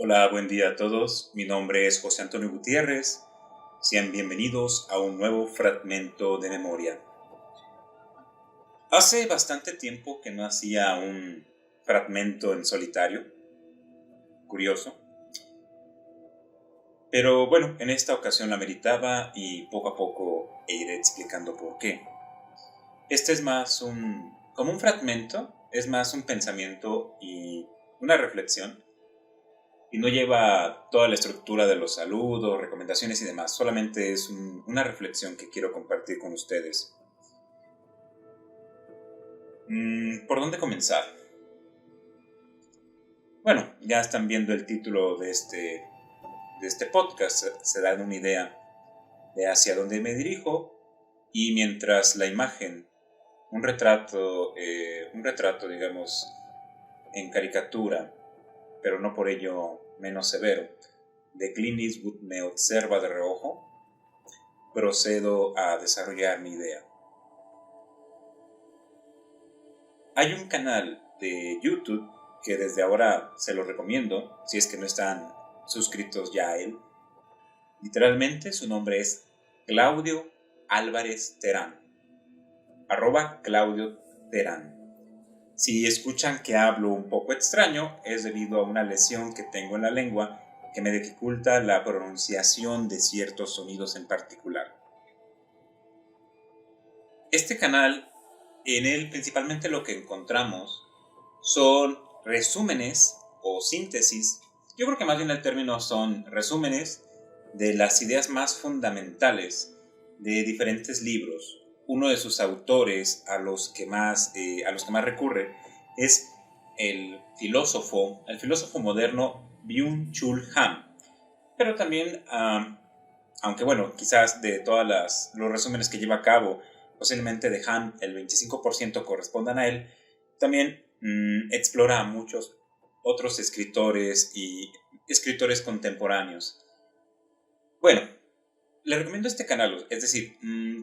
Hola, buen día a todos. Mi nombre es José Antonio Gutiérrez. Sean bienvenidos a un nuevo fragmento de memoria. Hace bastante tiempo que no hacía un fragmento en solitario. Curioso. Pero bueno, en esta ocasión la meritaba y poco a poco iré explicando por qué. Este es más como un fragmento, es más un pensamiento y una reflexión. Y no lleva toda la estructura de los saludos, recomendaciones y demás. Solamente es una reflexión que quiero compartir con ustedes. ¿Por dónde comenzar? Bueno, ya están viendo el título de este podcast. Se dan una idea de hacia dónde me dirijo. Y mientras la imagen, un retrato, digamos, en caricatura, pero no por ello menos severo, de Clint Eastwood me observa de reojo, procedo a desarrollar mi idea. Hay un canal de YouTube que desde ahora se lo recomiendo, si es que no están suscritos ya a él. Literalmente su nombre es Claudio Álvarez Terán, @Claudio Terán. Si escuchan que hablo un poco extraño, es debido a una lesión que tengo en la lengua que me dificulta la pronunciación de ciertos sonidos en particular. Este canal, en él principalmente lo que encontramos son resúmenes o síntesis. Yo creo que más bien el término son resúmenes de las ideas más fundamentales de diferentes libros. Uno de sus autores a los que más recurre es el filósofo moderno Byung-Chul Han. Pero también, aunque bueno, quizás de todos los resúmenes que lleva a cabo, posiblemente de Han el 25% correspondan a él, también explora a muchos otros escritores y escritores contemporáneos. Bueno, le recomiendo este canal, es decir,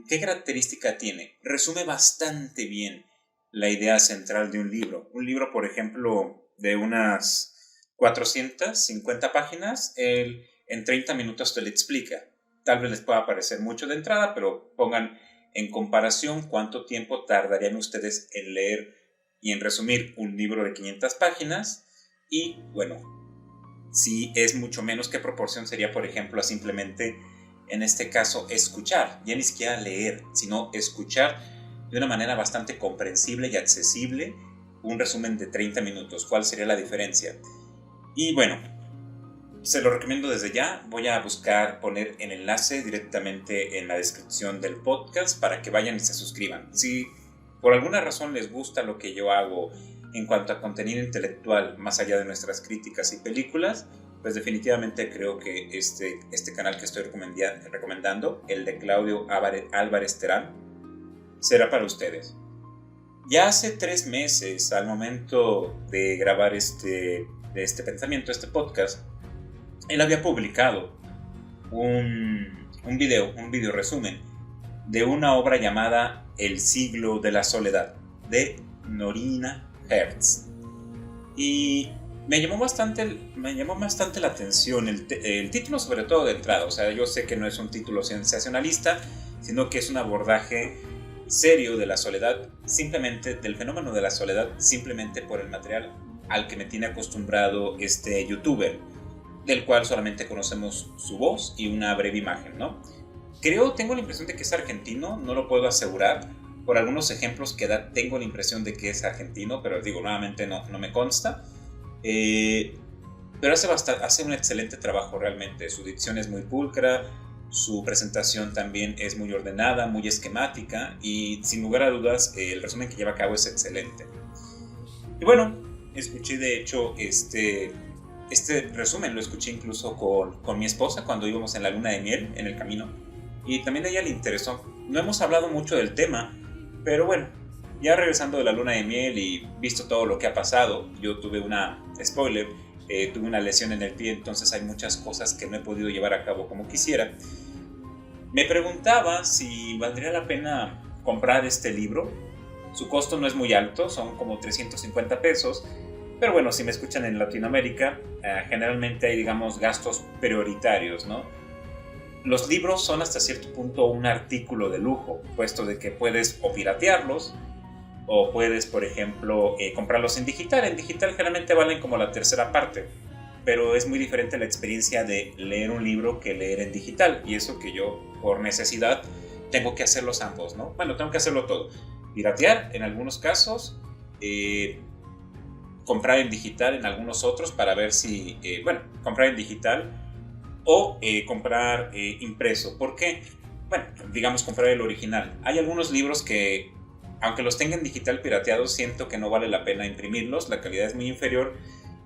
¿qué característica tiene? Resume bastante bien la idea central de un libro. Un libro, por ejemplo, de unas 450 páginas, él en 30 minutos te lo explica. Tal vez les pueda parecer mucho de entrada, pero pongan en comparación cuánto tiempo tardarían ustedes en leer y en resumir un libro de 500 páginas. Y bueno, si es mucho menos, ¿qué proporción sería, por ejemplo, a simplemente, en este caso, escuchar? Ya ni siquiera leer, sino escuchar de una manera bastante comprensible y accesible un resumen de 30 minutos. ¿Cuál sería la diferencia? Y bueno, se lo recomiendo desde ya. Voy a buscar poner el enlace directamente en la descripción del podcast para que vayan y se suscriban. Si por alguna razón les gusta lo que yo hago en cuanto a contenido intelectual, más allá de nuestras críticas y películas, pues definitivamente creo que este canal que estoy recomendando, el de Claudio Álvarez Terán, será para ustedes. Ya hace 3 meses, al momento de grabar este pensamiento, este podcast, él había publicado un video resumen de una obra llamada El siglo de la soledad, de Norina Hertz. Y me llamó bastante la atención el título, sobre todo de entrada. O sea, yo sé que no es un título sensacionalista, sino que es un abordaje serio de la soledad, simplemente del fenómeno de la soledad, simplemente por el material al que me tiene acostumbrado este youtuber, del cual solamente conocemos su voz y una breve imagen, ¿no? Tengo la impresión de que es argentino, no lo puedo asegurar. Por algunos ejemplos que da, tengo la impresión de que es argentino, pero digo, nuevamente no me consta. Pero hace un excelente trabajo realmente. Su dicción es muy pulcra, su presentación también es muy ordenada, muy esquemática, y sin lugar a dudas el resumen que lleva a cabo es excelente. Y bueno, escuché de hecho este resumen, lo escuché incluso con mi esposa cuando íbamos en la luna de miel en el camino, y también a ella le interesó. No hemos hablado mucho del tema, pero bueno, ya regresando de la luna de miel y visto todo lo que ha pasado, yo tuve tuve una lesión en el pie, entonces hay muchas cosas que no he podido llevar a cabo como quisiera. Me preguntaba si valdría la pena comprar este libro. Su costo no es muy alto, son como 350 pesos, Pero bueno, si me escuchan en Latinoamérica, generalmente hay, digamos, gastos prioritarios, ¿no? Los libros son hasta cierto punto un artículo de lujo, puesto de que puedes o piratearlos, o puedes, por ejemplo, comprarlos en digital. En digital generalmente valen como la tercera parte, pero es muy diferente la experiencia de leer un libro que leer en digital, y eso que yo, por necesidad, tengo que hacerlos ambos, ¿no? Bueno, tengo que hacerlo todo. Piratear en algunos casos, comprar en digital en algunos otros para ver si, comprar en digital o comprar impreso. ¿Por qué? Bueno, digamos comprar el original. Hay algunos libros que, aunque los tengan digital pirateados, siento que no vale la pena imprimirlos, la calidad es muy inferior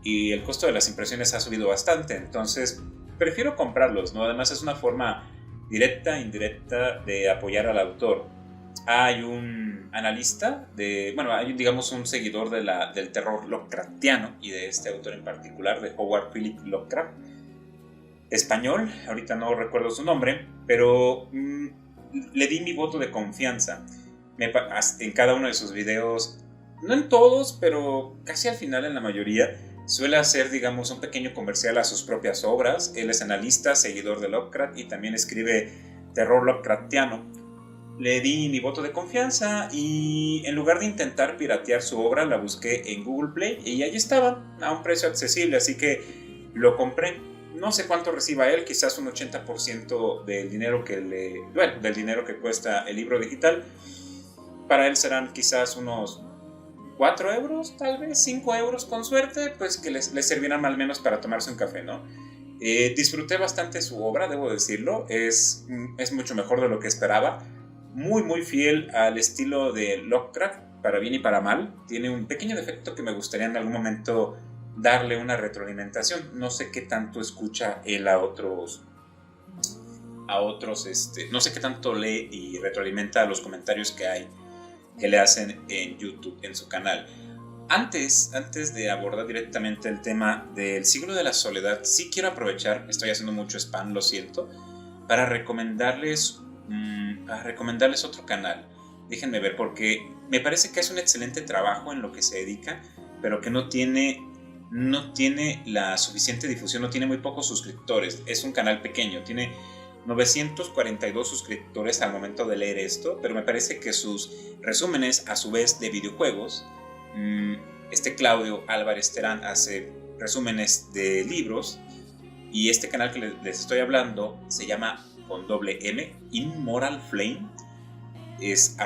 y el costo de las impresiones ha subido bastante, entonces prefiero comprarlos, ¿no? Además es una forma directa, indirecta de apoyar al autor. Hay un analista, hay digamos un seguidor del terror Lovecraftiano y de este autor en particular, de Howard Philip Lovecraft, español, ahorita no recuerdo su nombre, pero le di mi voto de confianza. En cada uno de sus videos, no en todos, pero casi al final en la mayoría, suele hacer, digamos, un pequeño comercial a sus propias obras. Él es analista, seguidor de Lovecraft y también escribe terror Lovecraftiano. Le di mi voto de confianza y en lugar de intentar piratear su obra, la busqué en Google Play y ahí estaban a un precio accesible, así que lo compré. No sé cuánto reciba él, quizás un 80% del dinero del dinero que cuesta el libro digital. Para él serán quizás unos 4 euros, tal vez 5 euros con suerte, pues que les servirán al menos para tomarse un café, ¿no? Disfruté bastante su obra, debo decirlo, es mucho mejor de lo que esperaba, muy muy fiel al estilo de Lovecraft, para bien y para mal. Tiene un pequeño defecto que me gustaría en algún momento darle una retroalimentación. No sé qué tanto escucha él a otros, no sé qué tanto lee y retroalimenta a los comentarios que le hacen en YouTube, en su canal. Antes de abordar directamente el tema del siglo de la soledad, sí quiero aprovechar, estoy haciendo mucho spam, lo siento, para recomendarles otro canal. Déjenme ver, porque me parece que es un excelente trabajo en lo que se dedica, pero que no tiene la suficiente difusión, no tiene muy pocos suscriptores. Es un canal pequeño, tiene 942 suscriptores al momento de leer esto, pero me parece que sus resúmenes, a su vez, de videojuegos, Claudio Álvarez Terán hace resúmenes de libros, y este canal que les estoy hablando se llama con doble M, Immoral Flame, es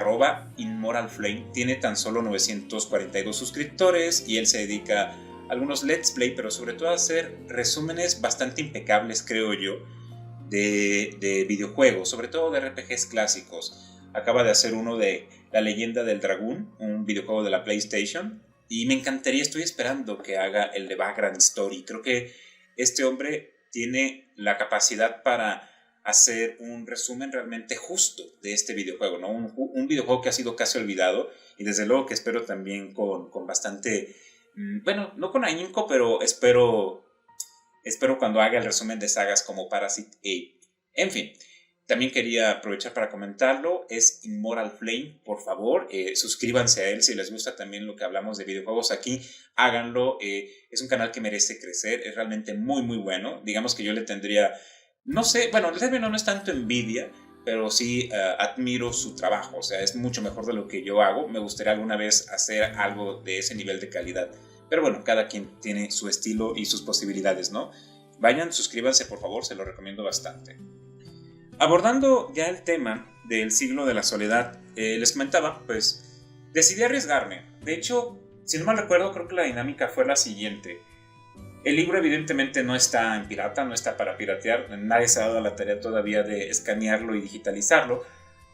@ImmoralFlame, tiene tan solo 942 suscriptores y él se dedica a algunos let's play, pero sobre todo a hacer resúmenes bastante impecables, creo yo, de videojuegos, sobre todo de RPGs clásicos. Acaba de hacer uno de La Leyenda del Dragón, un videojuego de la PlayStation, y me encantaría, estoy esperando que haga el de Background Story. Creo que este hombre tiene la capacidad para hacer un resumen realmente justo de este videojuego, ¿no? Un videojuego que ha sido casi olvidado, y desde luego que espero también con bastante, no con ahínco, pero espero cuando haga el resumen de sagas como Parasite Eve. En fin, también quería aprovechar para comentarlo, es Immoral Flame, por favor, suscríbanse a él si les gusta también lo que hablamos de videojuegos aquí, háganlo, es un canal que merece crecer, es realmente muy muy bueno. Digamos que yo le tendría, no sé, el término no es tanto envidia, pero sí admiro su trabajo, o sea, es mucho mejor de lo que yo hago. Me gustaría alguna vez hacer algo de ese nivel de calidad. Pero bueno, cada quien tiene su estilo y sus posibilidades, ¿no? Vayan, suscríbanse por favor, se lo recomiendo bastante. Abordando ya el tema del siglo de la soledad, les comentaba, pues decidí arriesgarme. De hecho, si no mal recuerdo, creo que la dinámica fue la siguiente. El libro evidentemente no está en pirata, no está para piratear, nadie se ha dado la tarea todavía de escanearlo y digitalizarlo,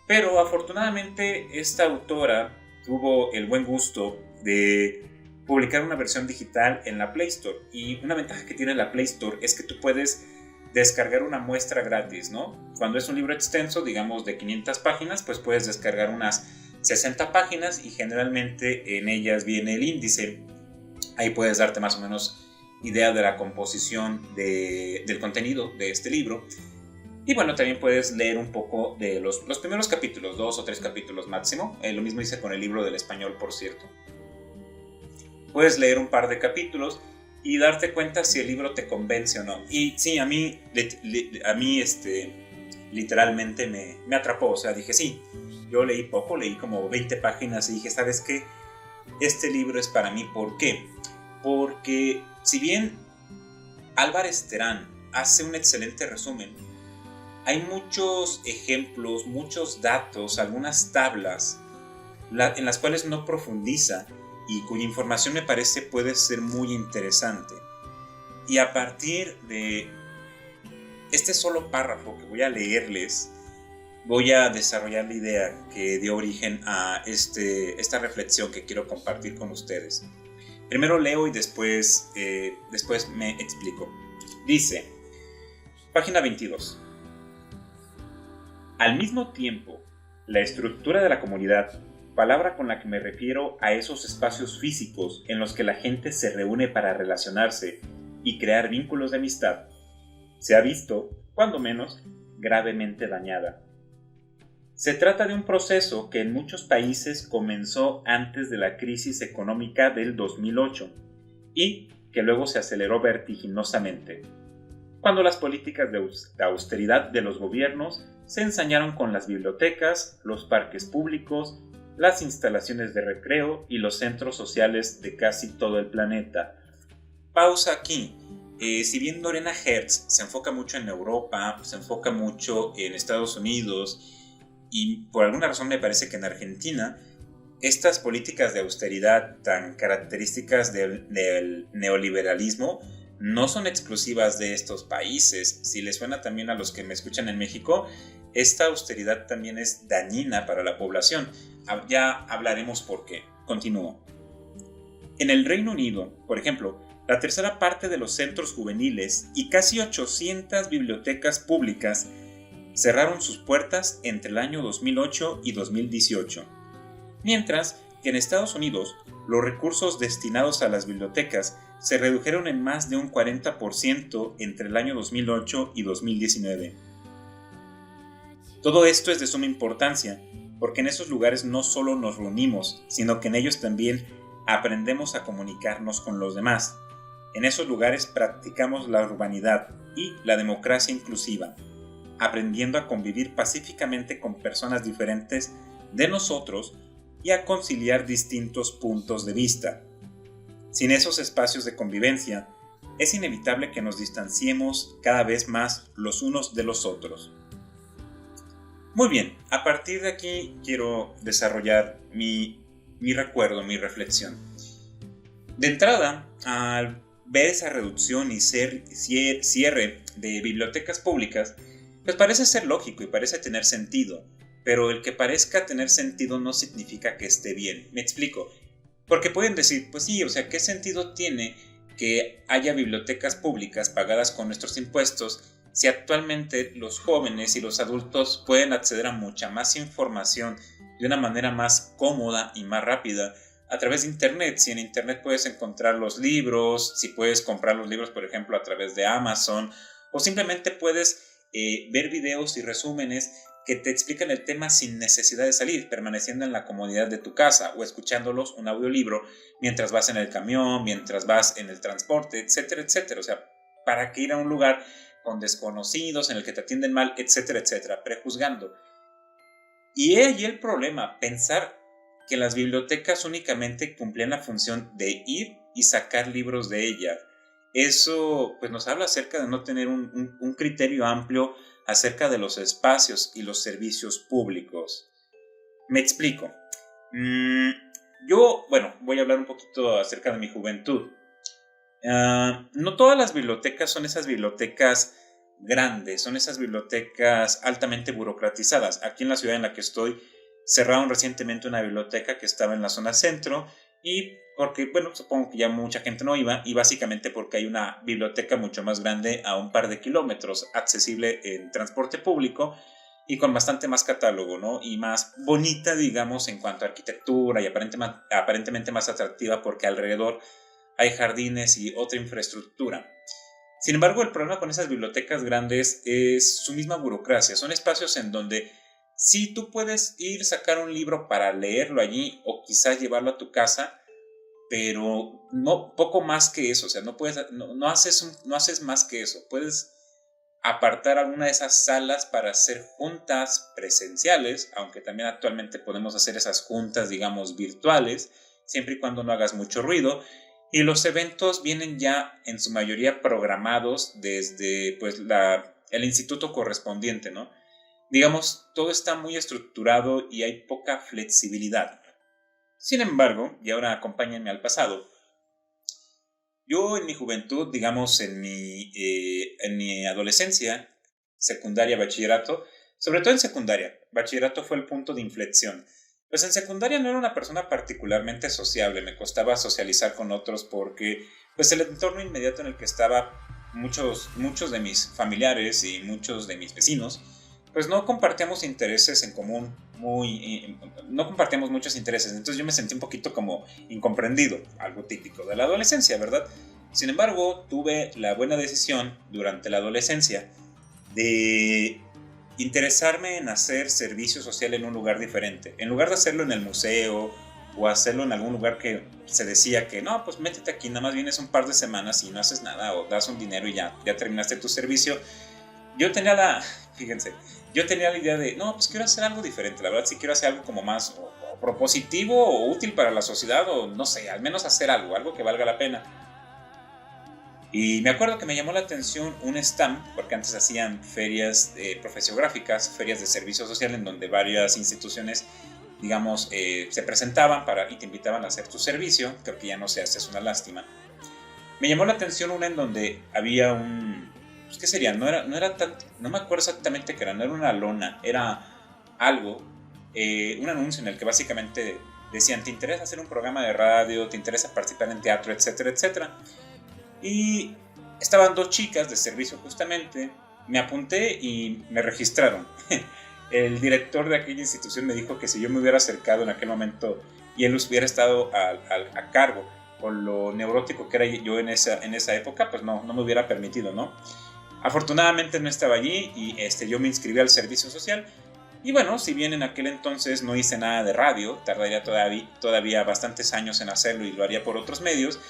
pero afortunadamente esta autora tuvo el buen gusto de publicar una versión digital en la Play Store, y una ventaja que tiene la Play Store es que tú puedes descargar una muestra gratis, ¿no? Cuando es un libro extenso, digamos de 500 páginas, pues puedes descargar unas 60 páginas y generalmente en ellas viene el índice. Ahí puedes darte más o menos idea de la composición del contenido de este libro. Y bueno, también puedes leer un poco de los primeros capítulos, 2 o 3 capítulos máximo. Lo mismo hice con el libro del español, por cierto. puedes leer un par de capítulos y darte cuenta si el libro te convence o no. Y sí, a mí literalmente me atrapó. O sea, dije, sí, yo leí poco, leí como 20 páginas y dije, ¿sabes qué? Este libro es para mí. ¿Por qué? Porque si bien Álvarez Terán hace un excelente resumen, hay muchos ejemplos, muchos datos, algunas tablas en las cuales no profundiza y cuya información me parece puede ser muy interesante. Y a partir de este solo párrafo que voy a leerles, voy a desarrollar la idea que dio origen a esta reflexión que quiero compartir con ustedes. Primero leo y después me explico. Dice, página 22. Al mismo tiempo, la estructura de la comunidad, palabra con la que me refiero a esos espacios físicos en los que la gente se reúne para relacionarse y crear vínculos de amistad, se ha visto, cuando menos, gravemente dañada. Se trata de un proceso que en muchos países comenzó antes de la crisis económica del 2008 y que luego se aceleró vertiginosamente, cuando las políticas de austeridad de los gobiernos se ensañaron con las bibliotecas, los parques públicos, las instalaciones de recreo y los centros sociales de casi todo el planeta. Pausa aquí. Si bien Lorena Hertz se enfoca mucho en Europa, se enfoca mucho en Estados Unidos y por alguna razón me parece que en Argentina, estas políticas de austeridad tan características del neoliberalismo no son exclusivas de estos países. Si les suena también a los que me escuchan en México, esta austeridad también es dañina para la población. Ya hablaremos por qué. Continúo. En el Reino Unido, por ejemplo, la tercera parte de los centros juveniles y casi 800 bibliotecas públicas cerraron sus puertas entre el año 2008 y 2018. Mientras que en Estados Unidos, los recursos destinados a las bibliotecas se redujeron en más de un 40% entre el año 2008 y 2019. Todo esto es de suma importancia, porque en esos lugares no solo nos reunimos, sino que en ellos también aprendemos a comunicarnos con los demás. En esos lugares practicamos la urbanidad y la democracia inclusiva, aprendiendo a convivir pacíficamente con personas diferentes de nosotros y a conciliar distintos puntos de vista. Sin esos espacios de convivencia, es inevitable que nos distanciemos cada vez más los unos de los otros. Muy bien, a partir de aquí quiero desarrollar mi recuerdo, mi reflexión. De entrada, al ver esa reducción y cierre de bibliotecas públicas, pues parece ser lógico y parece tener sentido, pero el que parezca tener sentido no significa que esté bien. Me explico. Porque pueden decir, pues sí, o sea, ¿qué sentido tiene que haya bibliotecas públicas pagadas con nuestros impuestos si actualmente los jóvenes y los adultos pueden acceder a mucha más información de una manera más cómoda y más rápida a través de Internet? Si en Internet puedes encontrar los libros, si puedes comprar los libros, por ejemplo, a través de Amazon, o simplemente puedes ver videos y resúmenes que te explican el tema sin necesidad de salir, permaneciendo en la comodidad de tu casa o escuchándolos un audiolibro mientras vas en el camión, mientras vas en el transporte, etcétera, etcétera. O sea, ¿para qué ir a un lugar con desconocidos en el que te atienden mal, etcétera, etcétera, prejuzgando? Y he ahí el problema, pensar que las bibliotecas únicamente cumplían la función de ir y sacar libros de ellas. Eso pues nos habla acerca de no tener un criterio amplio acerca de los espacios y los servicios públicos. Me explico. Yo, voy a hablar un poquito acerca de mi juventud. No todas las bibliotecas son esas bibliotecas grandes, son esas bibliotecas altamente burocratizadas. Aquí en la ciudad en la que estoy, cerraron recientemente una biblioteca que estaba en la zona centro y porque, supongo que ya mucha gente no iba y básicamente porque hay una biblioteca mucho más grande a un par de kilómetros, accesible en transporte público y con bastante más catálogo, ¿no? Y más bonita, digamos, en cuanto a arquitectura y aparentemente más atractiva porque alrededor hay jardines y otra infraestructura. Sin embargo, el problema con esas bibliotecas grandes es su misma burocracia. Son espacios en donde sí tú puedes ir, sacar un libro para leerlo allí o quizás llevarlo a tu casa, pero no poco más que eso, o sea, no haces más que eso. Puedes apartar alguna de esas salas para hacer juntas presenciales, aunque también actualmente podemos hacer esas juntas, digamos, virtuales, siempre y cuando no hagas mucho ruido. Y los eventos vienen ya en su mayoría programados desde pues el instituto correspondiente, ¿no? Digamos, todo está muy estructurado y hay poca flexibilidad. Sin embargo, y ahora acompáñenme al pasado, yo en mi juventud, digamos en mi adolescencia, secundaria, bachillerato, sobre todo en secundaria, bachillerato fue el punto de inflexión. Pues en secundaria no era una persona particularmente sociable, me costaba socializar con otros porque pues el entorno inmediato en el que estaba, muchos de mis familiares y muchos de mis vecinos, pues no compartíamos intereses en común, no compartíamos muchos intereses, entonces yo me sentí un poquito como incomprendido, algo típico de la adolescencia, ¿verdad? Sin embargo, tuve la buena decisión durante la adolescencia de interesarme en hacer servicio social en un lugar diferente. En lugar de hacerlo en el museo o hacerlo en algún lugar que se decía que no, pues métete aquí, nada más vienes un par de semanas y no haces nada o das un dinero y ya terminaste tu servicio. Yo tenía fíjense, yo tenía la idea de, no, pues quiero hacer algo diferente, la verdad sí quiero hacer algo como más o propositivo o útil para la sociedad o no sé, al menos hacer algo que valga la pena. Y me acuerdo que me llamó la atención un stand, porque antes hacían ferias profesiográficas, ferias de servicio social en donde varias instituciones, digamos, se presentaban y te invitaban a hacer tu servicio, creo que ya no se hace, es una lástima. Me llamó la atención una en donde había pues, ¿qué sería? No me acuerdo exactamente qué era, no era una lona, era algo, un anuncio en el que básicamente decían, ¿te interesa hacer un programa de radio? ¿Te interesa participar en teatro? Etcétera, etcétera. Y estaban dos chicas de servicio justamente, me apunté y me registraron. El director de aquella institución me dijo que si yo me hubiera acercado en aquel momento y él hubiera estado a cargo, con lo neurótico que era yo en esa época, pues no me hubiera permitido, ¿no? Afortunadamente no estaba allí y yo me inscribí al servicio social. Y bueno, si bien en aquel entonces no hice nada de radio, tardaría todavía bastantes años en hacerlo y lo haría por otros medios,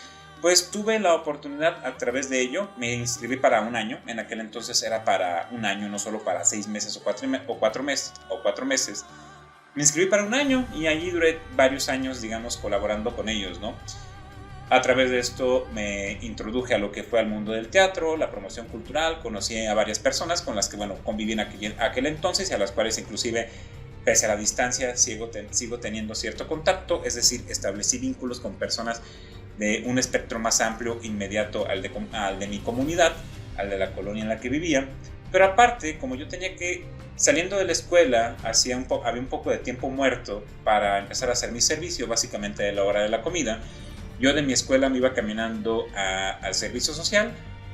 pues tuve la oportunidad a través de ello, me inscribí para un año, en aquel entonces era para un año, no solo para 6 meses o 4 meses. Me inscribí para un año y allí duré varios años, digamos, colaborando con ellos, ¿no? A través de esto me introduje a lo que fue al mundo del teatro, la promoción cultural, conocí a varias personas con las que, bueno, conviví en aquel entonces y a las cuales inclusive, pese a la distancia, sigo teniendo cierto contacto, es decir, establecí vínculos con personas de un espectro más amplio, inmediato al de mi comunidad, al de la colonia en la que vivía. Pero aparte, como yo tenía que, saliendo de la escuela, había un poco de tiempo muerto para empezar a hacer mi servicio, básicamente a la hora de la comida. Yo de mi escuela me iba caminando al servicio social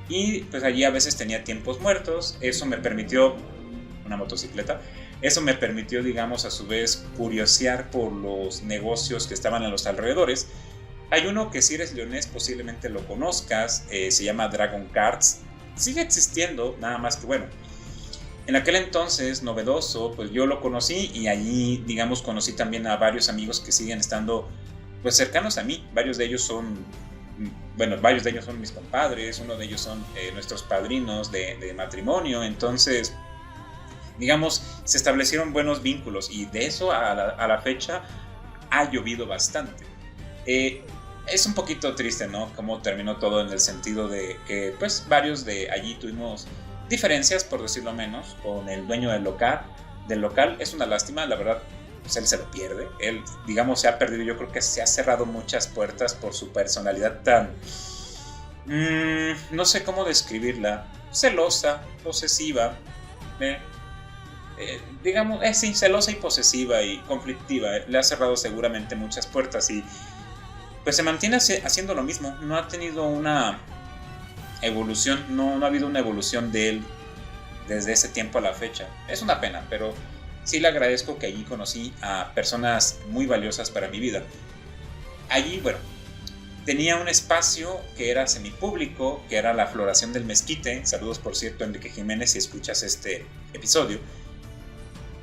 y pues allí a veces tenía tiempos muertos. Eso me permitió, una motocicleta, eso me permitió, digamos, a su vez curiosear por los negocios que estaban en los alrededores. Hay uno que si eres leonés posiblemente lo conozcas, se llama Dragon Cards. Sigue existiendo, nada más que bueno, en aquel entonces novedoso, pues yo lo conocí y allí, digamos, conocí también a varios amigos que siguen estando pues cercanos a mí. Varios de ellos son mis compadres, uno de ellos son nuestros padrinos de matrimonio. Entonces, digamos, se establecieron buenos vínculos y de eso a la fecha ha llovido bastante. Es un poquito triste, ¿no? Cómo terminó todo en el sentido de que, pues, varios de allí tuvimos diferencias, por decirlo menos, con el dueño del local. Es una lástima, la verdad, pues él se lo pierde. Él, digamos, se ha perdido. Yo creo que se ha cerrado muchas puertas por su personalidad tan... no sé cómo describirla. Celosa, posesiva. Digamos, sí, celosa y posesiva y conflictiva. Le ha cerrado seguramente muchas puertas y pues se mantiene haciendo lo mismo. No ha tenido una evolución, no ha habido una evolución de él desde ese tiempo a la fecha. Es una pena, pero sí le agradezco que allí conocí a personas muy valiosas para mi vida. Allí, bueno, tenía un espacio que era semipúblico, que era la floración del mezquite. Saludos, por cierto, Enrique Jiménez, si escuchas este episodio.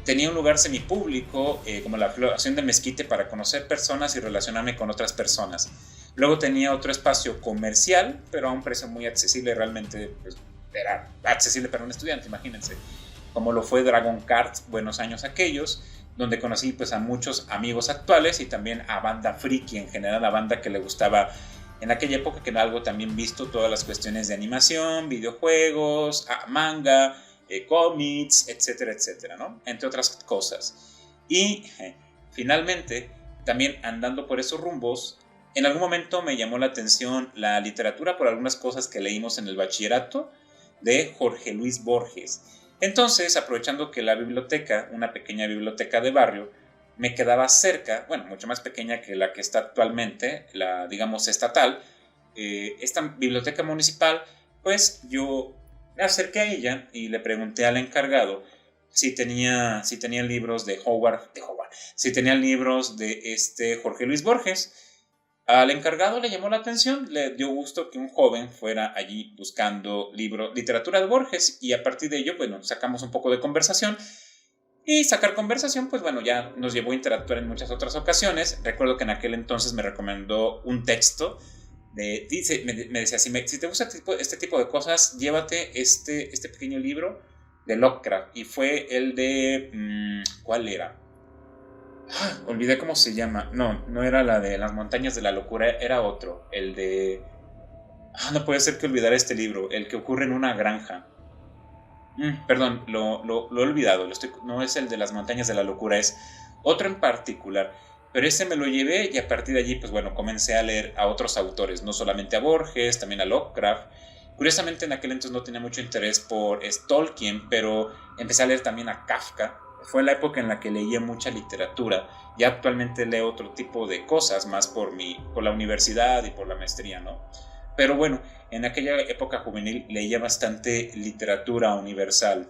Tenía un lugar semipúblico, como la floración del mezquite, para conocer personas y relacionarme con otras personas. Luego tenía otro espacio comercial, pero a un precio muy accesible, realmente pues, era accesible para un estudiante, imagínense. Como lo fue Dragon Cards, buenos años aquellos, donde conocí pues a muchos amigos actuales y también a banda friki en general, a banda que le gustaba en aquella época, que era algo también visto, todas las cuestiones de animación, videojuegos, manga, cómics, etcétera, etcétera, ¿no? Entre otras cosas. Y finalmente, también andando por esos rumbos, en algún momento me llamó la atención la literatura por algunas cosas que leímos en el bachillerato de Jorge Luis Borges. Entonces, aprovechando que la biblioteca, una pequeña biblioteca de barrio, me quedaba cerca, bueno, mucho más pequeña que la que está actualmente, la, digamos, estatal, esta biblioteca municipal, pues yo me acerqué a ella y le pregunté al encargado si tenía libros de Howard, si tenían libros de Jorge Luis Borges. Al encargado le llamó la atención, le dio gusto que un joven fuera allí buscando literatura de Borges, y a partir de ello, bueno, sacamos un poco de conversación. Y sacar conversación, pues bueno, ya nos llevó a interactuar en muchas otras ocasiones. Recuerdo que en aquel entonces me recomendó un texto. Me decía, si te gusta este tipo de cosas, llévate este pequeño libro de Lovecraft. Y fue el de... ¿cuál era? Olvidé cómo se llama. No era la de Las montañas de la locura, era otro. El de... no puede ser que olvidara este libro. El que ocurre en una granja. Perdón, lo he olvidado. No es el de Las montañas de la locura, es otro en particular. Pero ese me lo llevé y a partir de allí, pues bueno, comencé a leer a otros autores. No solamente a Borges, también a Lovecraft. Curiosamente en aquel entonces no tenía mucho interés por Tolkien, pero empecé a leer también a Kafka. Fue la época en la que leía mucha literatura. Ya actualmente leo otro tipo de cosas, más por la universidad y por la maestría, ¿no? Pero bueno, en aquella época juvenil leía bastante literatura universal.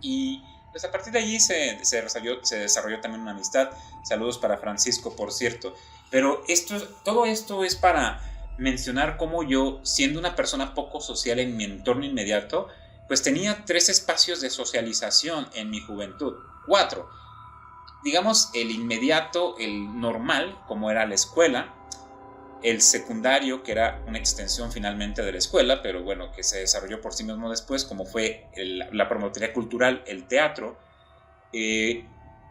Y pues a partir de allí se desarrolló también una amistad. Saludos para Francisco, por cierto. Pero todo esto es para mencionar cómo yo, siendo una persona poco social en mi entorno inmediato, pues tenía 3 espacios de socialización en mi juventud. 4. Digamos, el inmediato, el normal, como era la escuela. El secundario, que era una extensión finalmente de la escuela, pero bueno, que se desarrolló por sí mismo después, como fue la promotoría cultural, el teatro.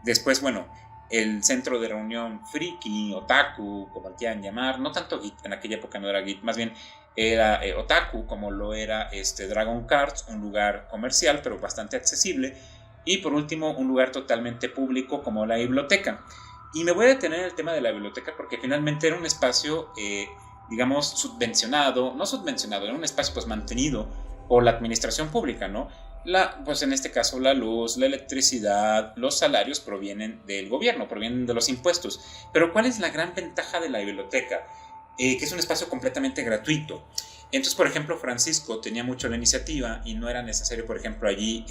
Después, bueno, el centro de reunión friki, otaku, como quieran llamar, no tanto geek, en aquella época no era geek, más bien era otaku, como lo era Dragon Cards, un lugar comercial, pero bastante accesible. Y por último, un lugar totalmente público como la biblioteca. Y me voy a detener en el tema de la biblioteca porque finalmente era un espacio, digamos, subvencionado, no subvencionado, era un espacio pues mantenido por la administración pública, ¿no? Pues en este caso la luz, la electricidad, los salarios provienen del gobierno, provienen de los impuestos. Pero ¿cuál es la gran ventaja de la biblioteca? Que es un espacio completamente gratuito. Entonces, por ejemplo, Francisco tenía mucho la iniciativa y no era necesario, por ejemplo, allí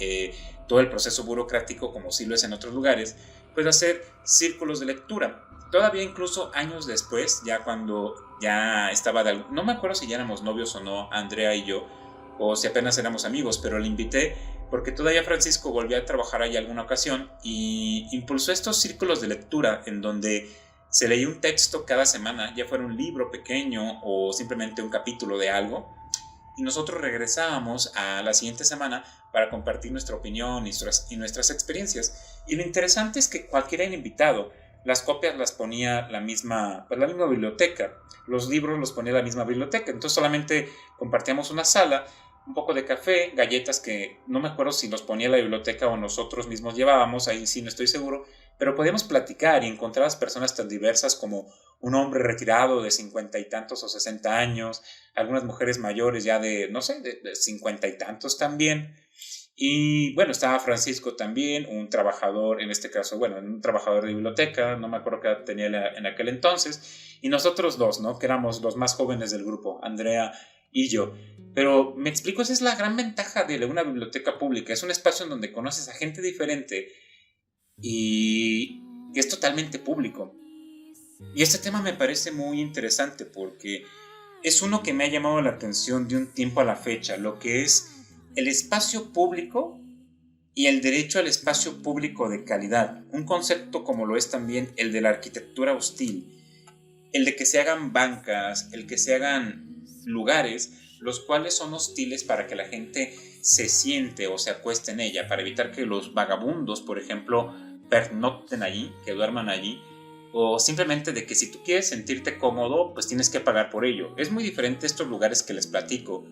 todo el proceso burocrático, como sí lo es en otros lugares, pues hacer círculos de lectura. Todavía incluso años después, ya cuando ya estaba no me acuerdo si ya éramos novios o no, Andrea y yo, o si apenas éramos amigos, pero le invité porque todavía Francisco volvió a trabajar ahí alguna ocasión y impulsó estos círculos de lectura en donde se leía un texto cada semana, ya fuera un libro pequeño o simplemente un capítulo de algo, y nosotros regresábamos a la siguiente semana para compartir nuestra opinión y nuestras experiencias. Y lo interesante es que cualquiera era invitado. Las copias las ponía la misma biblioteca, los libros los ponía la misma biblioteca, entonces solamente compartíamos una sala, un poco de café, galletas que no me acuerdo si los ponía la biblioteca o nosotros mismos llevábamos, ahí sí no estoy seguro, pero podíamos platicar y encontrar a las personas tan diversas como un hombre retirado de 50 y tantos o 60 años, algunas mujeres mayores ya no sé, de 50 y tantos también. Y bueno, estaba Francisco también, un trabajador, en este caso, bueno, un trabajador de biblioteca, no me acuerdo qué edad tenía en aquel entonces, y nosotros dos, ¿no? Que éramos los más jóvenes del grupo, Andrea y yo. Pero me explico, esa es la gran ventaja de una biblioteca pública, es un espacio en donde conoces a gente diferente y que es totalmente público. Y este tema me parece muy interesante porque es uno que me ha llamado la atención de un tiempo a la fecha, lo que es el espacio público y el derecho al espacio público de calidad, un concepto como lo es también el de la arquitectura hostil. el de que se hagan bancas, el que se hagan lugares, los cuales son hostiles para que la gente se siente o se acueste en ella, para evitar que los vagabundos, por ejemplo, pernocten allí, que duerman allí, o simplemente de que si tú quieres sentirte cómodo, pues tienes que pagar por ello. Es muy diferente estos lugares que les platico.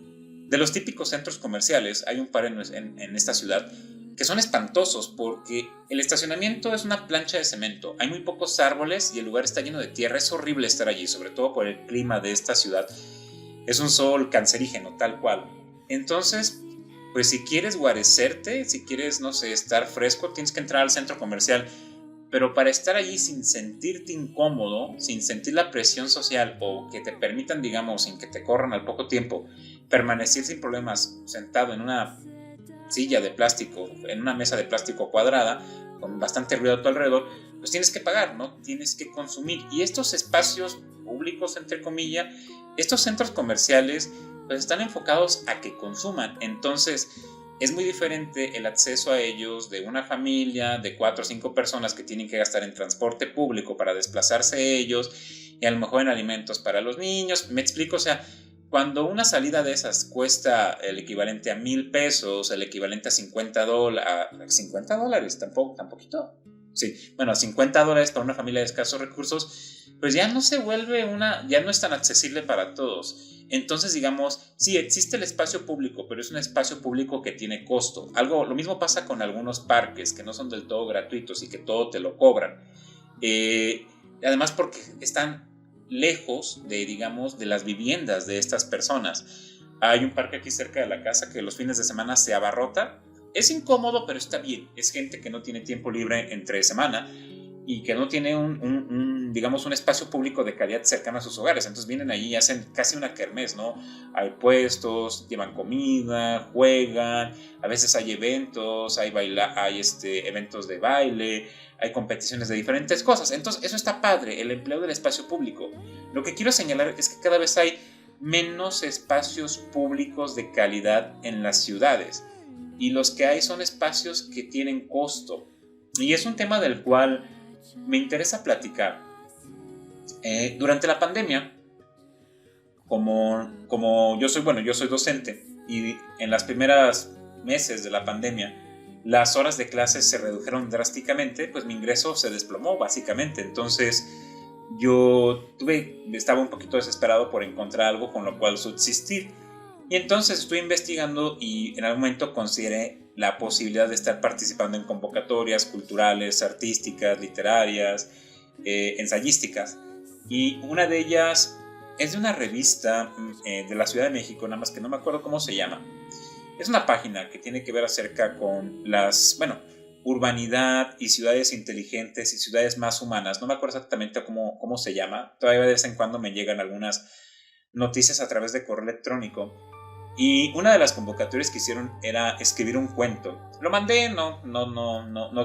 De los típicos centros comerciales, hay un par en esta ciudad que son espantosos porque el estacionamiento es una plancha de cemento, hay muy pocos árboles y el lugar está lleno de tierra. Es horrible estar allí, sobre todo por el clima de esta ciudad. Es un sol cancerígeno, tal cual. Entonces, pues si quieres guarecerte, si quieres, no sé, estar fresco, tienes que entrar al centro comercial. Pero para estar allí sin sentirte incómodo, sin sentir la presión social o que te permitan, digamos, sin que te corran al poco tiempo, permanecer sin problemas sentado en una silla de plástico, en una mesa de plástico cuadrada, con bastante ruido a tu alrededor, pues tienes que pagar, ¿no? Tienes que consumir. Y estos espacios públicos, entre comillas, estos centros comerciales, pues están enfocados a que consuman. Entonces, es muy diferente el acceso a ellos de una familia de 4 o 5 personas que tienen que gastar en transporte público para desplazarse ellos y a lo mejor en alimentos para los niños. Me explico, o sea, cuando una salida de esas cuesta el equivalente a 1,000 pesos, el equivalente a $50, tampoco, tan poquito. Sí, bueno, $50 para una familia de escasos recursos, pues ya no se vuelve ya no es tan accesible para todos. Entonces, digamos, sí, existe el espacio público, pero es un espacio público que tiene costo. Lo mismo pasa con algunos parques que no son del todo gratuitos y que todo te lo cobran. Además, porque están lejos de, digamos, de las viviendas de estas personas. Hay un parque aquí cerca de la casa que los fines de semana se abarrota. Es incómodo, pero está bien. Es gente que no tiene tiempo libre entre semana y que no tiene digamos, un espacio público de calidad cercano a sus hogares. Entonces vienen allí y hacen casi una kermés, ¿no? Hay puestos, llevan comida, juegan, a veces hay eventos, hay eventos de baile, hay competiciones de diferentes cosas. Entonces eso está padre, el empleo del espacio público. Lo que quiero señalar es que cada vez hay menos espacios públicos de calidad en las ciudades y los que hay son espacios que tienen costo. Y es un tema del cual me interesa platicar. Durante la pandemia, como yo soy docente y en las primeras meses de la pandemia las horas de clases se redujeron drásticamente, pues mi ingreso se desplomó básicamente. Entonces estaba un poquito desesperado por encontrar algo con lo cual subsistir. Y entonces estuve investigando y en algún momento consideré la posibilidad de estar participando en convocatorias culturales, artísticas, literarias, ensayísticas. Y una de ellas es de una revista de la Ciudad de México, nada más que no me acuerdo cómo se llama. Es una página que tiene que ver acerca con urbanidad y ciudades inteligentes y ciudades más humanas. No me acuerdo exactamente cómo se llama. Todavía de vez en cuando me llegan algunas noticias a través de correo electrónico. Y una de las convocatorias que hicieron era escribir un cuento. Lo mandé, no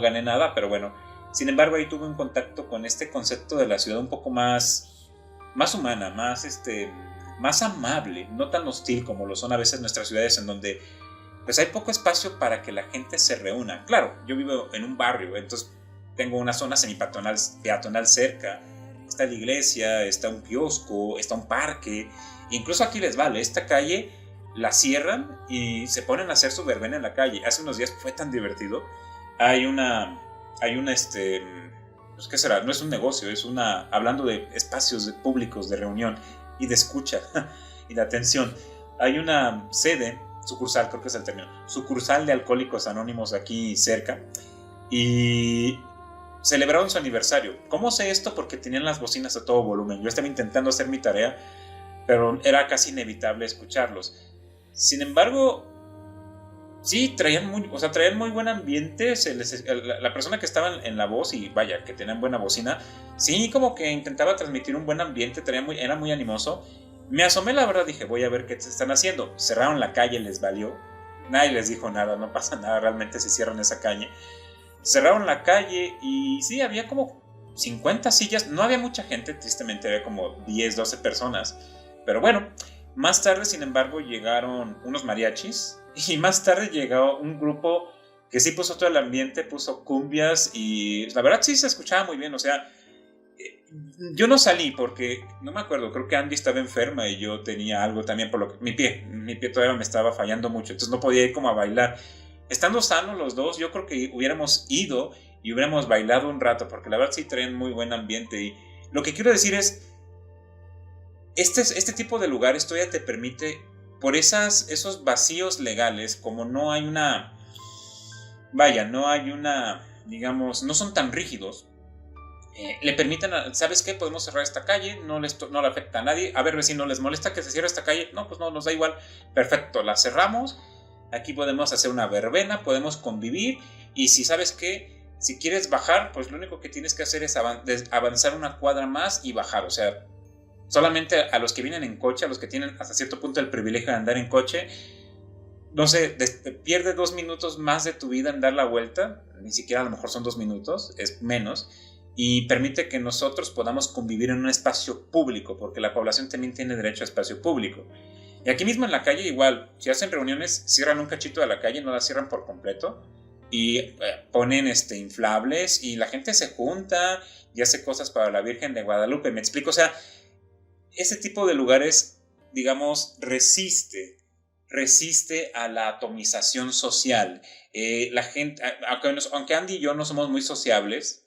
gané nada, pero bueno. Sin embargo, ahí tuve un contacto con este concepto de la ciudad un poco más humana, más amable, no tan hostil como lo son a veces nuestras ciudades en donde pues hay poco espacio para que la gente se reúna. Claro, yo vivo en un barrio, entonces tengo una zona semipeatonal cerca. Está la iglesia, está un kiosco, está un parque. Incluso aquí les vale, esta calle la cierran y se ponen a hacer su verbena en la calle. Hace unos días fue tan divertido. Hay pues qué será, no es un negocio, hablando de espacios públicos de reunión y de escucha y de atención. Hay una sucursal, creo que es el término, sucursal de Alcohólicos Anónimos aquí cerca y celebraron su aniversario. ¿Cómo sé esto? Porque tenían las bocinas a todo volumen. Yo estaba intentando hacer mi tarea, pero era casi inevitable escucharlos. Sin embargo, sí, traían muy buen ambiente. La persona que estaba en la voz, y vaya, que tenían buena bocina, sí, como que intentaba transmitir un buen ambiente, era muy animoso. Me asomé, la verdad, dije, voy a ver qué están haciendo. Cerraron la calle, les valió. Nadie les dijo nada, no pasa nada, realmente se cierran esa calle. Cerraron la calle y sí, había como 50 sillas. No había mucha gente, tristemente había como 10, 12 personas. Pero bueno, más tarde, sin embargo, llegaron unos mariachis. Y más tarde llegó un grupo que sí puso todo el ambiente, puso cumbias y la verdad sí se escuchaba muy bien. O sea, Yo no salí porque, no me acuerdo, creo que Andy estaba enferma y yo tenía algo también por lo que mi pie todavía me estaba fallando mucho, entonces no podía ir como a bailar. Estando sanos los dos, yo creo que hubiéramos ido y hubiéramos bailado un rato, porque la verdad sí traen muy buen ambiente. Y lo que quiero decir es, este tipo de lugares todavía te permite, por esos vacíos legales, como no hay una, vaya, no hay una, digamos, no son tan rígidos, le permiten, ¿sabes qué? Podemos cerrar esta calle, no le afecta a nadie. A ver, vecino, ¿les molesta que se cierre esta calle? No, pues no, nos da igual. Perfecto, la cerramos. Aquí podemos hacer una verbena, podemos convivir. Y si sabes qué, si quieres bajar, pues lo único que tienes que hacer es avanzar una cuadra más y bajar. O sea, solamente a los que vienen en coche, a los que tienen hasta cierto punto el privilegio de andar en coche, no sé, pierde 2 minutos más de tu vida en dar la vuelta, ni siquiera a lo mejor son 2 minutos, es menos, y permite que nosotros podamos convivir en un espacio público, porque la población también tiene derecho a espacio público. Y aquí mismo en la calle igual, si hacen reuniones, cierran un cachito de la calle, no la cierran por completo, y ponen inflables, y la gente se junta y hace cosas para la Virgen de Guadalupe, me explico, o sea, ese tipo de lugares, digamos, resiste a la atomización social. La gente, aunque Andy y yo no somos muy sociables,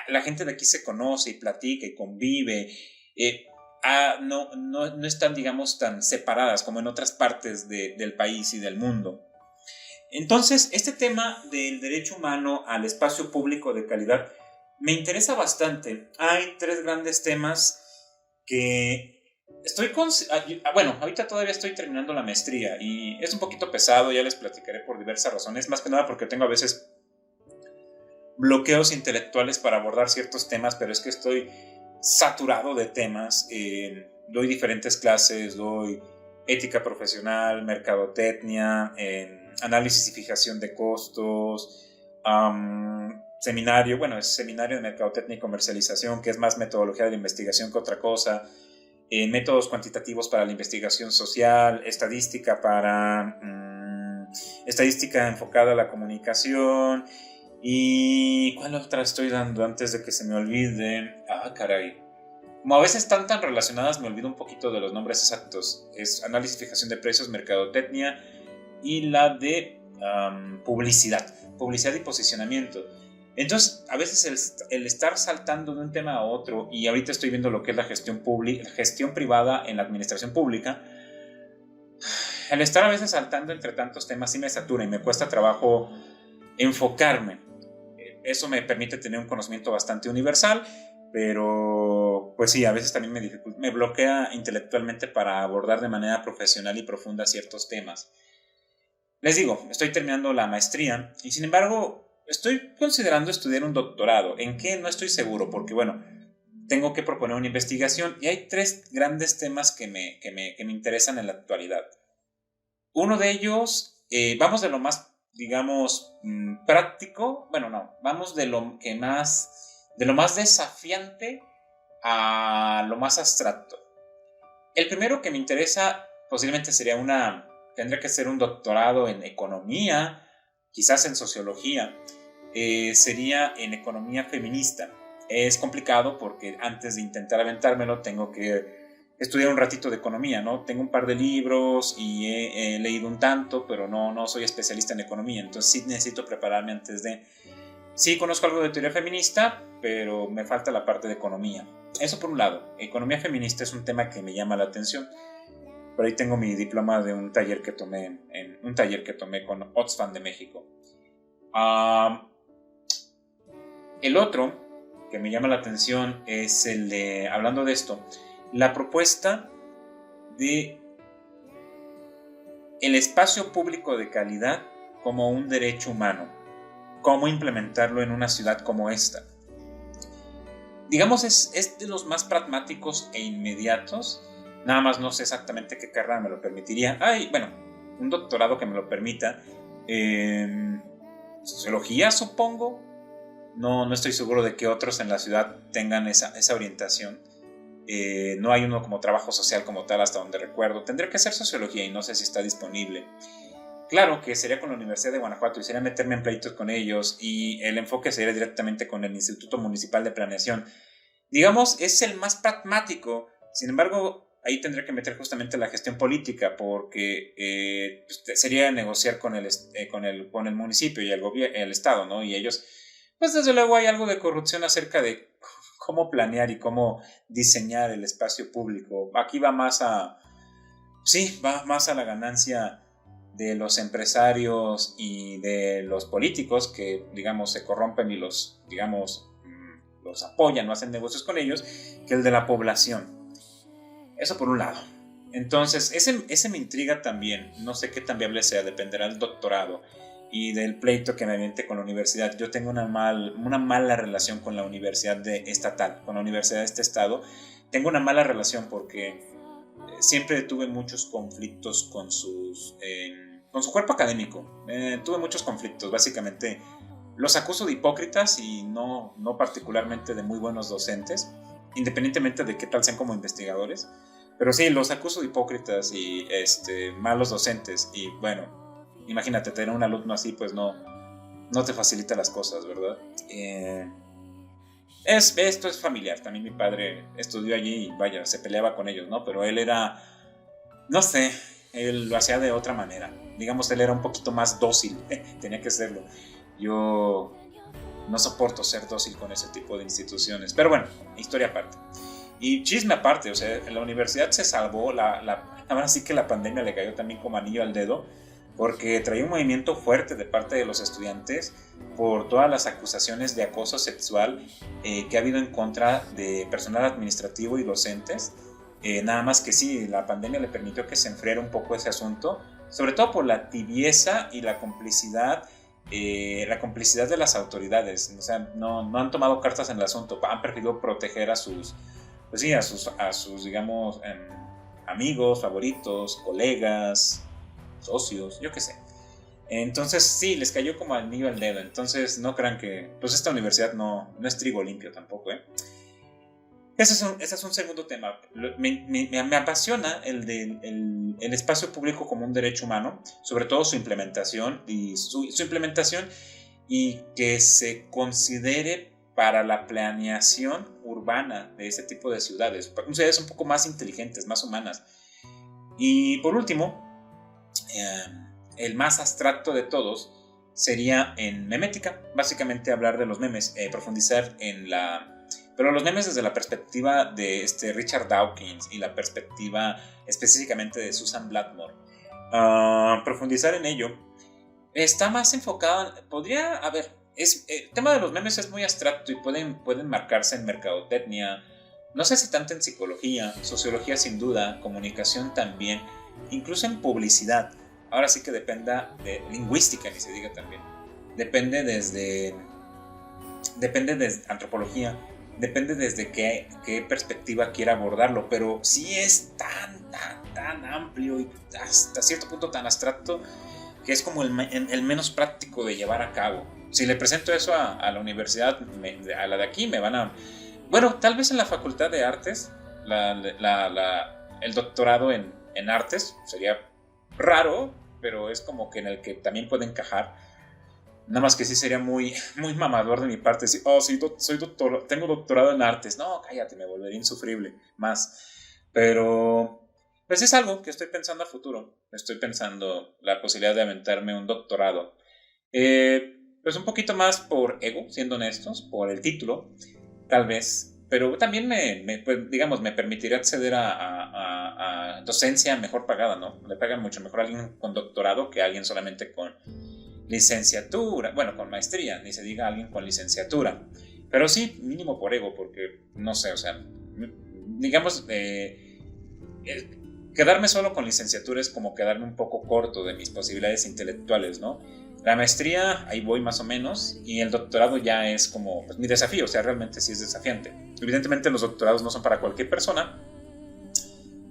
la gente de aquí se conoce y platica y convive. No están, digamos, tan separadas como en otras partes del país y del mundo. Entonces, este tema del derecho humano al espacio público de calidad me interesa bastante. Hay 3 grandes temas que bueno, ahorita todavía estoy terminando la maestría y es un poquito pesado, ya les platicaré por diversas razones, más que nada porque tengo a veces bloqueos intelectuales para abordar ciertos temas, pero es que estoy saturado de temas. Doy diferentes clases, doy ética profesional, mercadotecnia, análisis y fijación de costos, seminario de mercadotecnia y comercialización, que es más metodología de la investigación que otra cosa, métodos cuantitativos para la investigación social, estadística estadística enfocada a la comunicación. ¿Y cuál otra estoy dando antes de que se me olvide? Caray. Como a veces están tan relacionadas, me olvido un poquito de los nombres exactos. Es análisis y fijación de precios, mercadotecnia y la de publicidad y posicionamiento. Entonces, a veces el estar saltando de un tema a otro, y ahorita estoy viendo lo que es la gestión privada en la administración pública, el estar a veces saltando entre tantos temas sí me satura y me cuesta trabajo enfocarme. Eso me permite tener un conocimiento bastante universal, pero pues sí, a veces también me bloquea intelectualmente para abordar de manera profesional y profunda ciertos temas. Les digo, estoy terminando la maestría y sin embargo estoy considerando estudiar un doctorado. ¿En qué? No estoy seguro porque bueno, tengo que proponer una investigación y hay 3 grandes temas que me interesan en la actualidad. Uno de ellos, vamos de lo más, digamos, práctico, bueno, no, vamos de lo más desafiante a lo más abstracto. El primero que me interesa posiblemente tendría que ser un doctorado en economía, quizás en sociología, sería en economía feminista. Es complicado porque antes de intentar aventármelo tengo que estudiar un ratito de economía, ¿no? Tengo un par de libros y he leído un tanto, pero no soy especialista en economía, entonces sí necesito prepararme antes de... Sí conozco algo de teoría feminista, pero me falta la parte de economía. Eso por un lado. Economía feminista es un tema que me llama la atención. Por ahí tengo mi diploma de un taller que tomé con Oxfam de México. El otro que me llama la atención es el de, hablando de esto, la propuesta de el espacio público de calidad como un derecho humano. Cómo implementarlo en una ciudad como esta. Digamos, es de los más pragmáticos e inmediatos. Nada más no sé exactamente qué carrera me lo permitiría. Un doctorado que me lo permita. Sociología, supongo. No estoy seguro de que otros en la ciudad tengan esa orientación. No hay uno como trabajo social como tal hasta donde recuerdo. Tendría que ser sociología y no sé si está disponible. Claro que sería con la Universidad de Guanajuato y sería meterme en pleitos con ellos y el enfoque sería directamente con el Instituto Municipal de Planeación. digamos, es el más pragmático. Sin embargo, ahí tendría que meter justamente la gestión política, porque pues, sería negociar con el municipio y el estado, ¿no? Y ellos, pues desde luego hay algo de corrupción acerca de cómo planear y cómo diseñar el espacio público. Aquí va más a la ganancia de los empresarios y de los políticos que, digamos, se corrompen y los apoyan, no hacen negocios con ellos, que el de la población. Eso por un lado. Entonces, ese me intriga también. No sé qué tan viable sea, dependerá del doctorado y del pleito que me aviente con la universidad. Yo tengo una mala relación con la universidad estatal, con la universidad de este estado. Tengo una mala relación porque siempre tuve muchos conflictos con su cuerpo académico. Tuve muchos conflictos, básicamente. Los acuso de hipócritas y no particularmente de muy buenos docentes, independientemente de qué tal sean como investigadores. Pero sí, los acuso de hipócritas y malos docentes. Y bueno, imagínate, tener un alumno así, pues no te facilita las cosas, ¿verdad? Esto es familiar. También mi padre estudió allí y vaya, se peleaba con ellos, ¿no? Pero él era, no sé, él lo hacía de otra manera. Digamos, él era un poquito más dócil, tenía que serlo. Yo no soporto ser dócil con ese tipo de instituciones. Pero bueno, historia aparte. Y chisme aparte, o sea, la universidad se salvó, ahora sí que la pandemia le cayó también como anillo al dedo, porque traía un movimiento fuerte de parte de los estudiantes por todas las acusaciones de acoso sexual que ha habido en contra de personal administrativo y docentes. Nada más que sí, la pandemia le permitió que se enfriara un poco ese asunto, sobre todo por la tibieza y la complicidad de las autoridades. O sea, no han tomado cartas en el asunto, han preferido proteger a sus digamos, amigos, favoritos, colegas, socios, yo qué sé. Entonces sí, les cayó como anillo al dedo. Entonces no crean que, pues esta universidad no es trigo limpio tampoco, ¿eh? Ese es un segundo tema. Me apasiona el espacio público como un derecho humano, sobre todo su implementación y que se considere para la planeación urbana de ese tipo de ciudades un poco más inteligentes, más humanas. Y por último, el más abstracto de todos sería en memética, básicamente hablar de los memes, profundizar pero los memes desde la perspectiva de Richard Dawkins y la perspectiva específicamente de Susan Blackmore. Profundizar en ello está más enfocado, el tema de los memes es muy abstracto y pueden marcarse en mercadotecnia, no sé si tanto en psicología, sociología sin duda, comunicación también, incluso en publicidad. Ahora sí que dependa de lingüística, ni se diga también. Depende desde antropología, depende desde qué perspectiva quiera abordarlo, pero sí es tan amplio y hasta cierto punto tan abstracto que es como el menos práctico de llevar a cabo. Si le presento eso a la universidad, a la de aquí, me van a... Bueno, tal vez en la Facultad de Artes, el doctorado en Artes sería raro, pero es como que en el que también puede encajar. Nada más que sí sería muy, muy mamador de mi parte decir, sí, soy doctor, tengo doctorado en Artes. No, cállate, me volvería insufrible más. Pero pues es algo que estoy pensando a futuro. Estoy pensando la posibilidad de aventarme un doctorado. Pues un poquito más por ego, siendo honestos, por el título, tal vez. Pero también pues, digamos, me permitiría acceder a docencia mejor pagada, ¿no? Le pagan mucho mejor a alguien con doctorado que a alguien solamente con licenciatura. Bueno, con maestría, ni se diga a alguien con licenciatura. Pero sí, mínimo por ego, porque, no sé, o sea, digamos, quedarme solo con licenciatura es como quedarme un poco corto de mis posibilidades intelectuales, ¿no? La maestría, ahí voy más o menos, y el doctorado ya es como pues, mi desafío, o sea, realmente sí es desafiante. Evidentemente los doctorados no son para cualquier persona,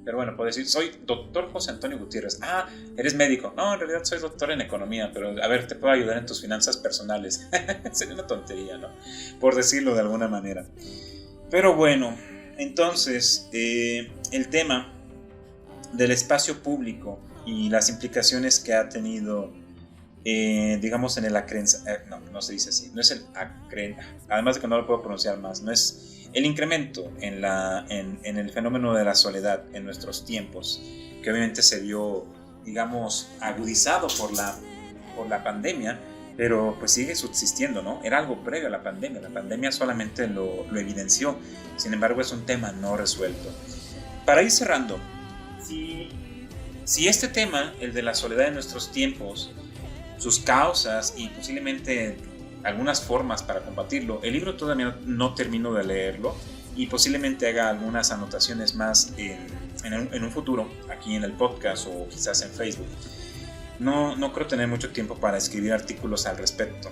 pero bueno, puedo decir, soy doctor José Antonio Gutiérrez. ¿Eres médico? No, en realidad soy doctor en economía, pero a ver, te puedo ayudar en tus finanzas personales. Sería una tontería, ¿no? Por decirlo de alguna manera. Pero bueno, entonces, el tema del espacio público y las implicaciones que ha tenido digamos, en el no se dice así, no es además de que no lo puedo pronunciar más, no es el incremento en el fenómeno de la soledad en nuestros tiempos, que obviamente se vio, digamos, agudizado por la pandemia, pero pues sigue subsistiendo, ¿no? Era algo previo a la pandemia solamente lo evidenció, sin embargo es un tema no resuelto. Para ir cerrando, si este tema, el de la soledad en nuestros tiempos, sus causas y posiblemente algunas formas para combatirlo, el libro todavía no termino de leerlo y posiblemente haga algunas anotaciones más en un futuro, aquí en el podcast o quizás en Facebook. No creo tener mucho tiempo para escribir artículos al respecto.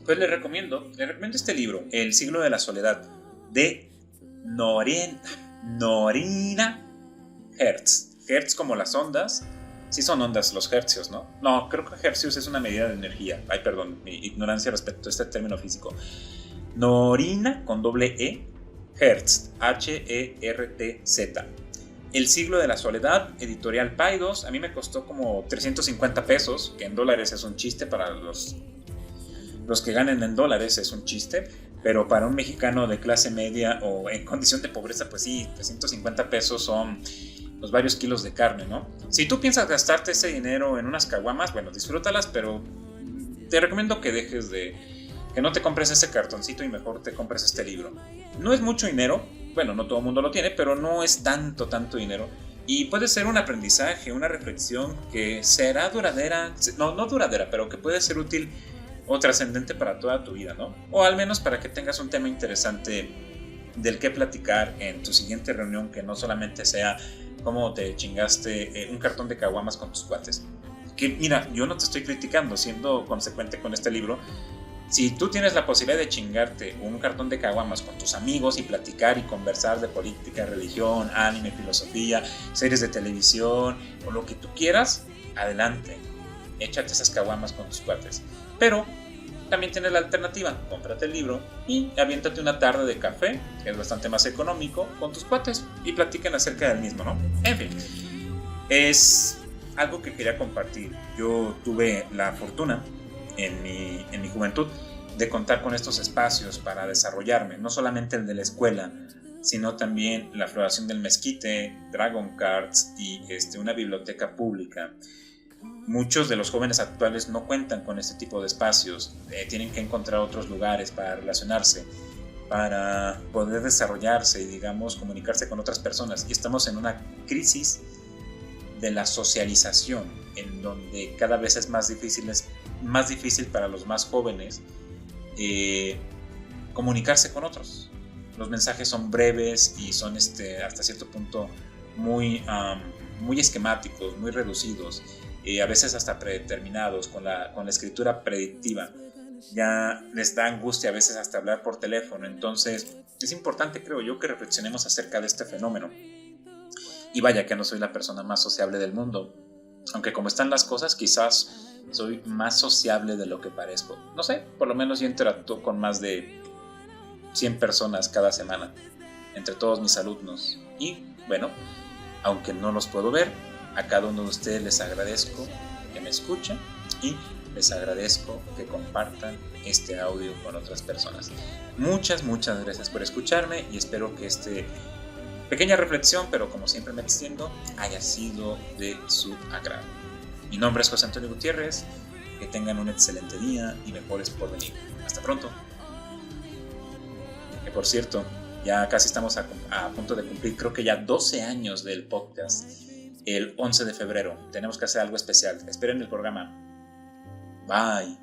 Pues le recomiendo este libro, El siglo de la soledad, de Norina Hertz. Hertz como las ondas. Sí son ondas los hercios, ¿no? No, creo que hercios es una medida de energía. Ay, perdón, mi ignorancia respecto a este término físico. Norina con doble E, Hertz, H-E-R-T-Z. El siglo de la soledad, editorial Paidós. A mí me costó como 350 pesos, que en dólares es un chiste para los que ganen en dólares, es un chiste. Pero para un mexicano de clase media o en condición de pobreza, pues sí, 350 pesos son los varios kilos de carne, ¿no? Si tú piensas gastarte ese dinero en unas caguamas, bueno, disfrútalas, pero te recomiendo que no te compres ese cartoncito y mejor te compres este libro. No es mucho dinero, bueno, no todo el mundo lo tiene, pero no es tanto dinero. Y puede ser un aprendizaje, una reflexión que será duradera, no duradera, pero que puede ser útil o trascendente para toda tu vida, ¿no? O al menos para que tengas un tema interesante del que platicar en tu siguiente reunión, que no solamente sea cómo te chingaste un cartón de caguamas con tus cuates. Que mira, yo no te estoy criticando, siendo consecuente con este libro. Si tú tienes la posibilidad de chingarte un cartón de caguamas con tus amigos y platicar y conversar de política, religión, anime, filosofía, series de televisión o lo que tú quieras, adelante, échate esas caguamas con tus cuates. Pero también tienes la alternativa, cómprate el libro y aviéntate una tarde de café, que es bastante más económico, con tus cuates y platiquen acerca del mismo, ¿no? En fin, es algo que quería compartir. Yo tuve la fortuna en mi juventud de contar con estos espacios para desarrollarme, no solamente el de la escuela, sino también la floración del mezquite, Dragon Cards y una biblioteca pública. Muchos de los jóvenes actuales no cuentan con este tipo de espacios, tienen que encontrar otros lugares para relacionarse, para poder desarrollarse y, digamos, comunicarse con otras personas. Y estamos en una crisis de la socialización, en donde cada vez es más difícil para los más jóvenes comunicarse con otros. Los mensajes son breves y son hasta cierto punto muy esquemáticos, muy reducidos. A veces hasta predeterminados, con la escritura predictiva. Ya les da angustia a veces hasta hablar por teléfono. Entonces es importante, creo yo, que reflexionemos acerca de este fenómeno. Y vaya que no soy la persona más sociable del mundo, aunque como están las cosas, quizás soy más sociable de lo que parezco. No sé, por lo menos yo interactúo con más de 100 personas cada semana, entre todos mis alumnos. Y bueno, aunque no los puedo ver, a cada uno de ustedes les agradezco que me escuchen y les agradezco que compartan este audio con otras personas. Muchas gracias por escucharme y espero que esta pequeña reflexión, pero como siempre me extiendo, haya sido de su agrado. Mi nombre es José Antonio Gutiérrez, que tengan un excelente día y mejores por venir. Hasta pronto. Que por cierto, ya casi estamos a punto de cumplir, creo que ya 12 años del podcast. El 11 de febrero tenemos que hacer algo especial. Esperen el programa. Bye.